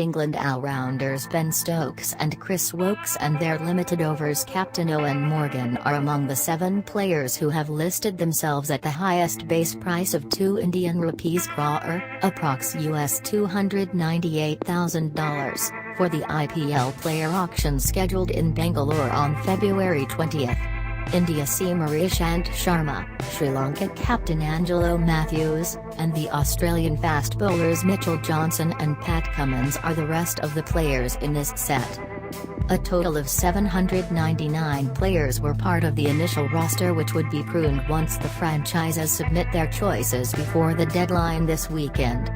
England all-rounders Ben Stokes and Chris Woakes and their limited overs captain Eoin Morgan are among the 7 players who have listed themselves at the highest base price of 2 Indian rupees crore, approx $298,000, for the IPL player auction scheduled in Bangalore on February 20. India seamer Ishant Sharma, Sri Lanka captain Angelo Mathews, and the Australian fast bowlers Mitchell Johnson and Pat Cummins are the rest of the players in this set. A total of 799 players were part of the initial roster, which would be pruned once the franchises submit their choices before the deadline this weekend.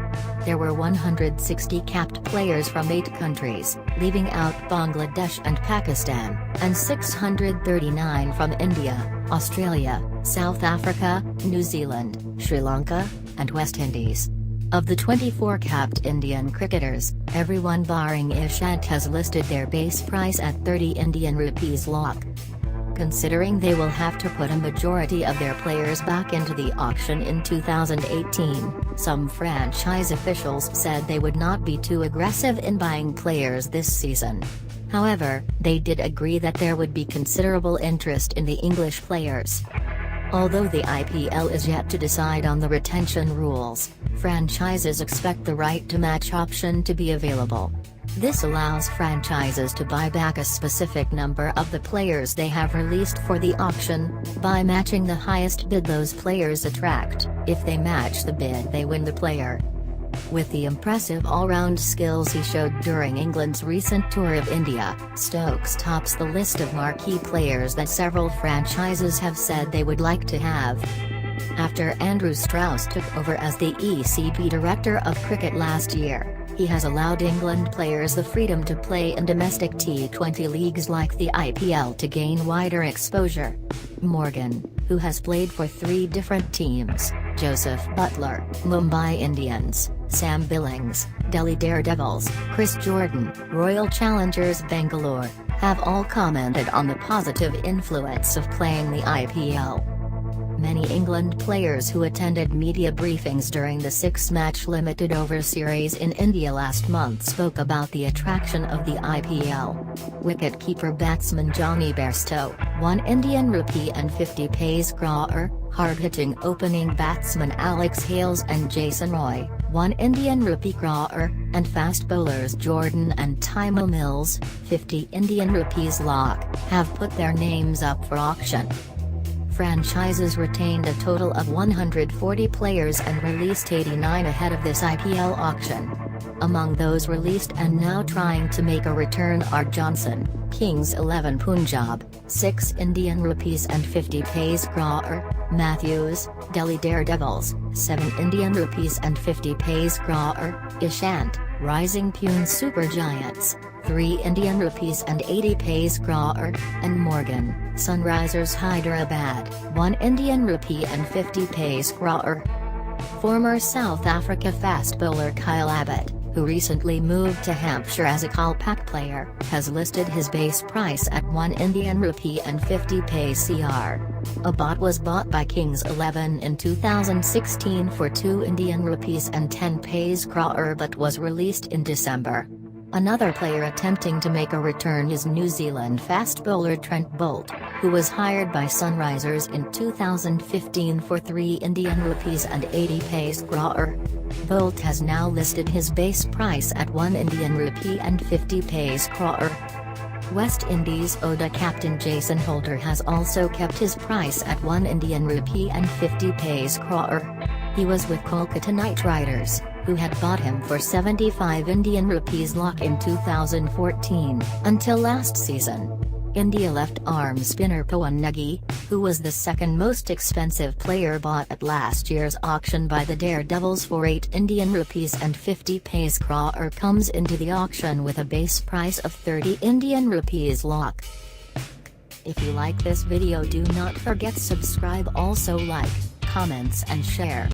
There were 160 capped players from 8 countries, leaving out Bangladesh and Pakistan, and 639 from India, Australia, South Africa, New Zealand, Sri Lanka, and West Indies. Of the 24 capped Indian cricketers, everyone barring Ishant has listed their base price at 30 Indian rupees lakh. Considering they will have to put a majority of their players back into the auction in 2018, some franchise officials said they would not be too aggressive in buying players this season. However, they did agree that there would be considerable interest in the English players. Although the IPL is yet to decide on the retention rules, franchises expect the right to match option to be available. This allows franchises to buy back a specific number of the players they have released for the auction, by matching the highest bid those players attract. If they match the bid, they win the player. With the impressive all-round skills he showed during England's recent tour of India, Stokes tops the list of marquee players that several franchises have said they would like to have. After Andrew Strauss took over as the ECB Director of Cricket last year, he has allowed England players the freedom to play in domestic T20 leagues like the IPL to gain wider exposure. Morgan, who has played for 3 different teams, Joseph Buttler, Mumbai Indians, Sam Billings, Delhi Daredevils, Chris Jordan, Royal Challengers Bangalore, have all commented on the positive influence of playing the IPL. Many England players who attended media briefings during the 6-match limited over series in India last month spoke about the attraction of the IPL. Wicket-keeper batsman Johnny Bairstow, 1 Indian rupee and 50 paise crore, hard-hitting opening batsman Alex Hales and Jason Roy, 1 Indian rupee crore, and fast bowlers Jordan and Timo Mills, 50 Indian rupees lakh, have put their names up for auction. Franchises retained a total of 140 players and released 89 ahead of this IPL auction. Among those released and now trying to make a return are Johnson, Kings 11 Punjab, 6 Indian rupees and 50 paise crore, Mathews, Delhi Daredevils, 7 Indian rupees and 50 paise crore, Ishant, Rising Pune Super Giants, 3 Indian rupees and 80 paise crore, and Morgan, Sunrisers Hyderabad, 1 Indian rupee and 50 paise crore. Former South Africa fast bowler Kyle Abbott, who recently moved to Hampshire as a Kolpak player, has listed his base price at 1 Indian rupee and 50 paise crore. Abbott was bought by Kings 11 in 2016 for 2 Indian rupees and 10 paise crore but was released in December. Another player attempting to make a return is New Zealand fast bowler Trent Boult, who was hired by Sunrisers in 2015 for 3 Indian rupees and 80 paise crore. Boult has now listed his base price at 1 Indian rupee and 50 paise crore. West Indies ODI captain Jason Holder has also kept his price at 1 Indian rupee and 50 paise crore. He was with Kolkata Knight Riders, who had bought him for 75 Indian rupees lakh in 2014, until last season. India left-arm spinner Pawan Negi, who was the second most expensive player bought at last year's auction by the Daredevils for 8 Indian rupees and 50 paise crore, comes into the auction with a base price of 30 Indian rupees lakh. If you like this video, do not forget subscribe, also like, comments and share.